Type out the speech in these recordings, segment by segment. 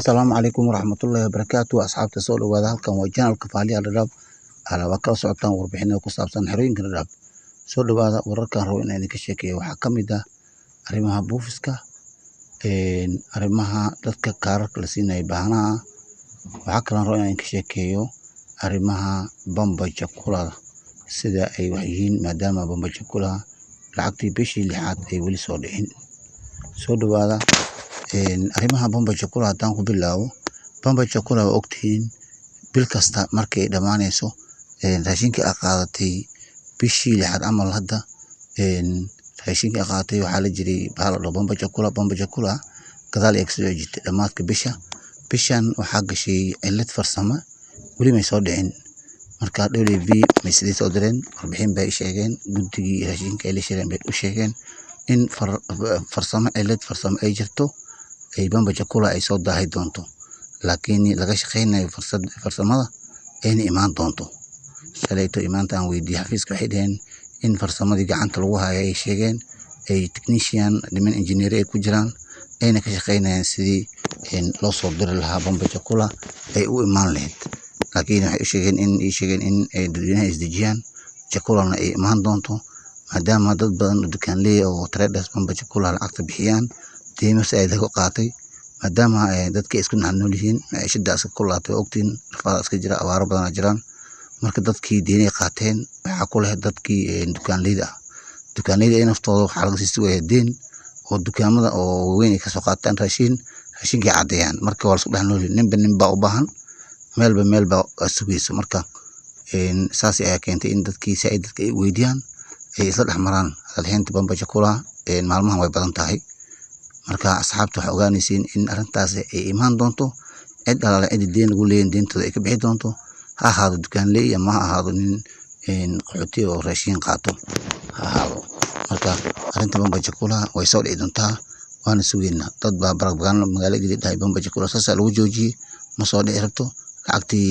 السلام عليكم ورحمة الله وبركاته أصحاب تسول وهذا كان وجهنا الكفالية الرب على وكالة سعودان وربحنا وكصابسان حروين كن الرب سول وهذا وركان روينا إنك الشكي وحكم ده أرمها بوفسكا أرمها دتك كارك لسينا يبهنا وحكنا روينا إنك الشكي أرمها بامبا جاكولا سيدا أي وحيين ما دام بامبا جاكولا لعقتي بيشي لحاد أي ولي صودعين سول وهذا arrimaha bamba chakula haddaan ku bilaabo bamba chakula waa ogtihiin bil kasta markay dhamaanayso raashinka ay qaadatay bishii lixaad amal hadda raashinka ay qaadatay waxaa la jiray bahal bamba chakula gadaal ay kasoo jirtay dhamaadka bishan waxaa gashay cilad farsamo weli may soo dhicin marka WB meesha soo direen warbixin bay sheegeen guddigii raashinka ay la shireen bay u sheegeen in cilad farsamo ay jirto ay bamba chakula ay soo daahay doonto laakiin laga shaqeynayo farsamada ayna imaan doonto shalayto imaanta aan weydiiyay xafiiska waxay dhaheen in farsamadii gacanta lagu hayo ay sheegeen ay technician dhiman engineer ay ku jiraan ayna ka shaqeynayaan sidii loo soo diri lahaa bamba chakula ay u imaan lahayd laakiin waxay sheegeen in dadweynaha isdejiyaan chakulana ay imaan doonto maadaama dad badan oo dukaanley oo traders bamba chakula lacagta bixiyaan deemas ay lagu qaatay maadaama dadka isku nool yihiin maciishadaas ku laatay ogtiin rafaad iska jira abaaro badan jiraan marka dadkii deynay qaateen waxa ku leh dadkii dukaanleyda ay naftooda waxa laga sii sugaya deen oo dukaamada oo weyn ay ka soo qaataan raashinka cadeeyaan marka waa isku nool ninba u baahan meelba sugayso marka saas ay keentay in dadkii si ay dadka ay weydiyaan ay isla dhaxmaraan hadalheynta bamba chakula maalmahan way badan tahay marka asxaabta waxa ogaanaysiin in arintaas ay imaan doonto cid alaala cid deen ugu leeyin deentooda ay ka bixi doonto ha ahaado dukaanley ama ha ahaado nin qaxooti oo raashin qaato ha ahaado marka arinta bamba chakula way soo dhici doontaa waana sugeynaa dad baa barabaan magaalada dhigay bamba chakula saas lagu joojiyay ma soo dhici rabto lacagtii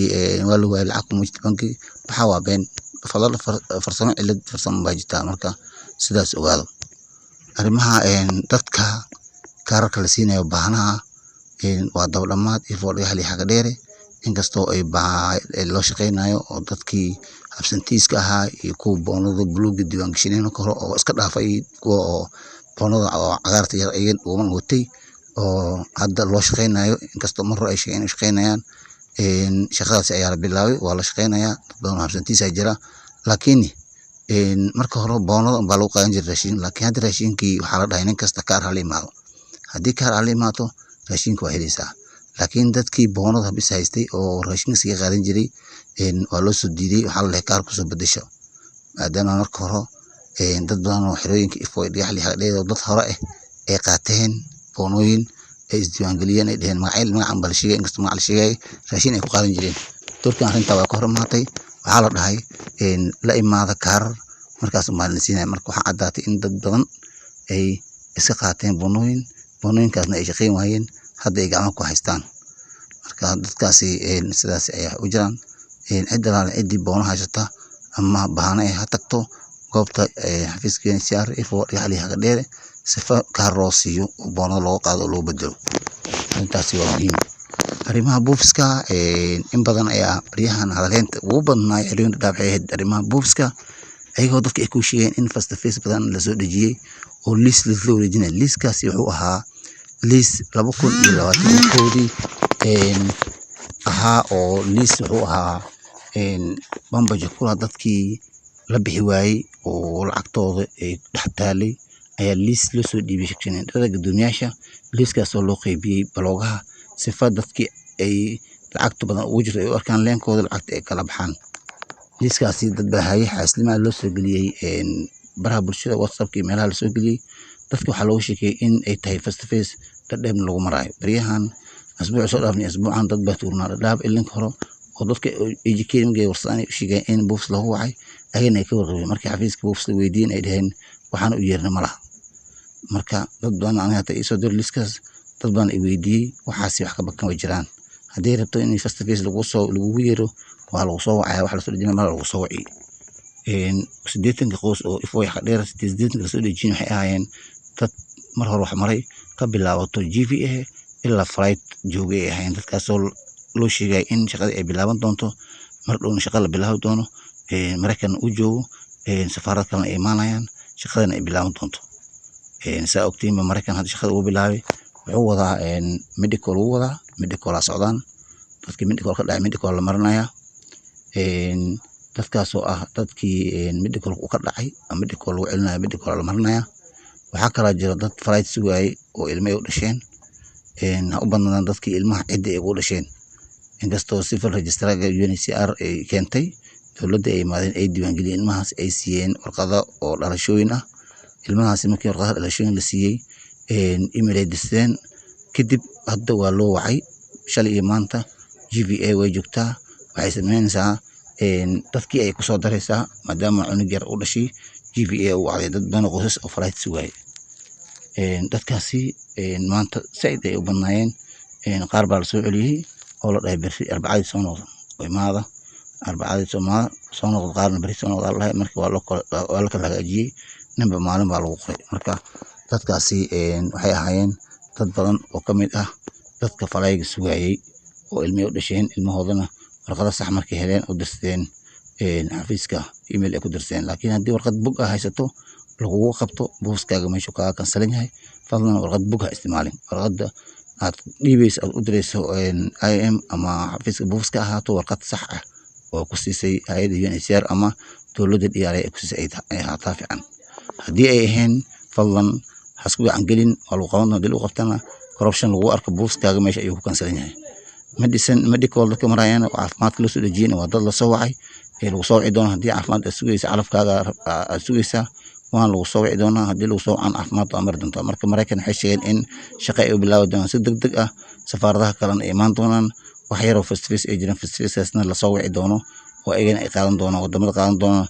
waa lagu waayay lacag kuma jirto banki waxa waa been fadal farsamo cilad farsamo baa jirta marka sidaas ogaado arrimaha dadka kaarka la siinayo baahnaha waa dawlamaad iyo foodhayaal xaga dheere inkastoo ay loo shaqeynayo oo dadkii absentiiska ahaa iyo kuwa boonada buluuga diiwaan gashanayna koro oo iska dhaafay kuwa oo boonada oo cagaarta yar ay uman watay oo hadda loo shaqeynayo inkastoo mar ay sheegeen inay shaqeynayaan shaqadaas ayaa la bilaabay waa la shaqeynayaa dad badan absentiis ay jira laakiin marka hore boonada baa lagu qaadan jiray raashin laakiin hadda raashinkii waxaa la dhahay nin kasta kaar hal imaado haddii kaar hal imaato raashinka waa helaysaa laakiin dadkii boonada bis haystay oo raashinka siga qaadan jiray waa loo soo diiday waxaa la dhahay kaar kusoo bedesho maadaama marka hore dad badan oo xerooyinka ifooy dhagaxli xaqdheeda dad hore ay qaateen boonooyin ay isdiiwaangeliyeen ay dhaheen magacan bal sheegay inkastoo magac la sheegay raashin ay ku qaadan jireen doorkan arrinta waa ka hormaatay waxaa la dhahay la imaada kaar markaas maalin siinay marka waxa cadaatay in dad badan ay iska qaateen boonooyinkaasna ay shaqeyn waayeen hadda ay gacmo ku haystaan marka dadkaasi sidaas ay u jiraan ciddii boono haysata ama baahna ay ha tagto goobta xafiiska NCR ifo dhagaxli xaga dheere sifa kaar loo siiyo boonada loo qaado loo bedelo intaasi waa muhiim arrimaha buufiska in badan ayaa bariyahan hadalheynta ugu badnaay xiriin dhaabxeed arrimaha buufiska ayagoo dadka ay ku sheegeen in face to face badan la soo dhajiyay oo list la soo wareejinay listkaasi wuxuu ahaa list 2021 ahaa oo list wuxuu ahaa bamba chakula dadkii la bixi waayay oo lacagtooda ay dhex taalay ayaa list la soo dhiibay shaqsiinada guddoomiyaasha listkaas oo loo qaybiyay baloogaha sifa dadkii ay lacagta badan ugu jirtay oo arkaan leenkooda lacagta ay kala baxaan listkaasi dad baa hayay xaaslimaa loo soo geliyay baraha bulshada WhatsApp-kii meelaha la soo geliyay dadka waxa loo sheegay in ay tahay face to face dadheem lagu marayo bariyahan asbuuc soo dhaafnay asbuucan dad baa tuurnaa dhaab ilin hore oo dadka education-ga warsan u sheegay in buufs lagu wacay ayna ka warqabay markii xafiiska buufs la weydiin ay dhaheen waxaan u yeernay malaha marka dad badan aniga isoo dir listkaas dad badan ay weydiiyay waxaasi wax ka bakan way jiraan haddii rabto in face to face lagu yeero waa lagu soo wacay wax la soo dhijin lagu soo wacay 80 qoys oo ifooy xaqdheer 80 la soo dhijin waxay ahaayeen dad mar hore wax maray ka bilaabato GVA ilaa flight joogay ay ahayn dadkaasoo loo sheegay in shaqada ay bilaaban doonto mar dhowna shaqa la bilaabi doono maraykan uu joogo safaarad kalena ay imaanayaan shaqadana ay bilaaban doonto saa ogtiinba maraykan hadda shaqada uu bilaabay wuxuu wadaa medical uu wadaa medical la socdaan dadkii medical ka dhacay medical la marinaya dadkaasoo ah dadkii medical ka dhacay medical lagu celinayo medical la marinaya waxaa kala jira dad flight sugayay oo ilmo ay u dhasheen ha u badnaan dadkii ilmaha cidda ay ugu dhasheen inkastoo civil registraga UNHCR ay keentay dowladda ay imaadeen ay diiwaangeliyeen ilmahaas ay siiyeen warqado oo dhalashooyin ah ilmahaasi markii warqadaha dhalashooyin la siiyey email ay dirsadeen kadib hadda waa loo wacay shalay iyo maanta GVA way joogtaa waxay sameynaysaa dadkii ay ku soo daraysaa maadaama cunug yar u dhashay GVA uu wacday dad badan oo qoysas oo flight sugayay dadkaasi maanta saaid ay u badnaayeen qaar baa la soo celiyey oo la dhahay berri arbacadii soo noqda oo imaada arbacadii soo noqda qaarna berri soo noqda la dhahay marka waa la kala hagaajiyey ninba maalin baa lagu qoray marka dadkaasi waxay ahaayeen dad badan oo ka mid ah dadka falayga sugayay oo ilmay u dhasheen ilmahoodana warqado sax markay heleen u dirsadeen xafiiska email ay ku dirsadeen laakiin haddii warqad bug ah haysato lagugu qabto buuskaaga meeshu kaaga kansalan yahay fadlan warqad bug ha isticmaalin warqadda aad dhiibayso aad u dirayso IM ama xafiiska buuska ahaato warqad sax ah oo ku siisay hay'adda UNHCR ama dowladda DRA ay ku siisay ay ahaataa fiican haddii ay ahayn fadlan hasku gacan gelin waa lagu qaban doonaa dil u qabtana corruption lagu arko buuskaaga meesha ayuu ku kansalan yahay medical dadka marayaan oo caafimaadka la soo dejiyeen waa dad la soo wacay lagu soo wici doonaa haddii caafimaad aad sugaysa calafkaaga aad sugaysaa waan lagu soo wici doonaa haddii lagu soo wacan caafimaad waa mari doontaa marka maraykan waxay sheegeen in shaqa ay u bilaabi doonaan si degdeg ah safaaradaha kalena ay imaan doonaan wax yaroo face to face ay jiraan face to faceasna lasoo wici doono oo ayagana ay qaadan doonaan wadamada qaadan doona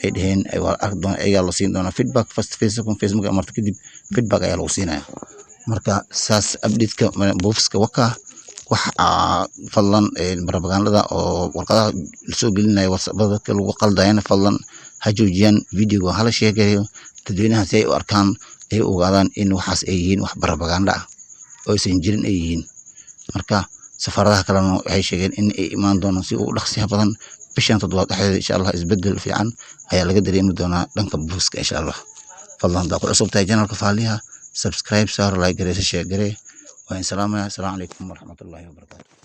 ay dheheen waa arki doonaa ayagaa la siin doonaa feedback face to face Facebook marta kadib feedback ayaa lagu siinaya marka saas update-ka buufiska wakaa wax fadlan propagandada oo warqadaha la soo gelinaya WhatsApp-da dadka lagu qaldayana fadlan ha joojiyaan videoga hala sheegayo dadweynaha si ay u arkaan ay u ogaadaan in waxaas ay yihiin wax propaganda ah oo aysan jirin ay yihiin marka safaaradaha kalena waxay sheegeen in ay imaan doonaan si uu dhaqsiya badan bishan toddobaad dhexdeeda insha Allah isbedel fiican ayaa laga dareemi doonaa dhanka buuska insha Allah fadlan daa ku cusub tahay channelka Faaliha subscribe saar like garee share garee وإن سلام عليكم ورحمة الله وبركاته.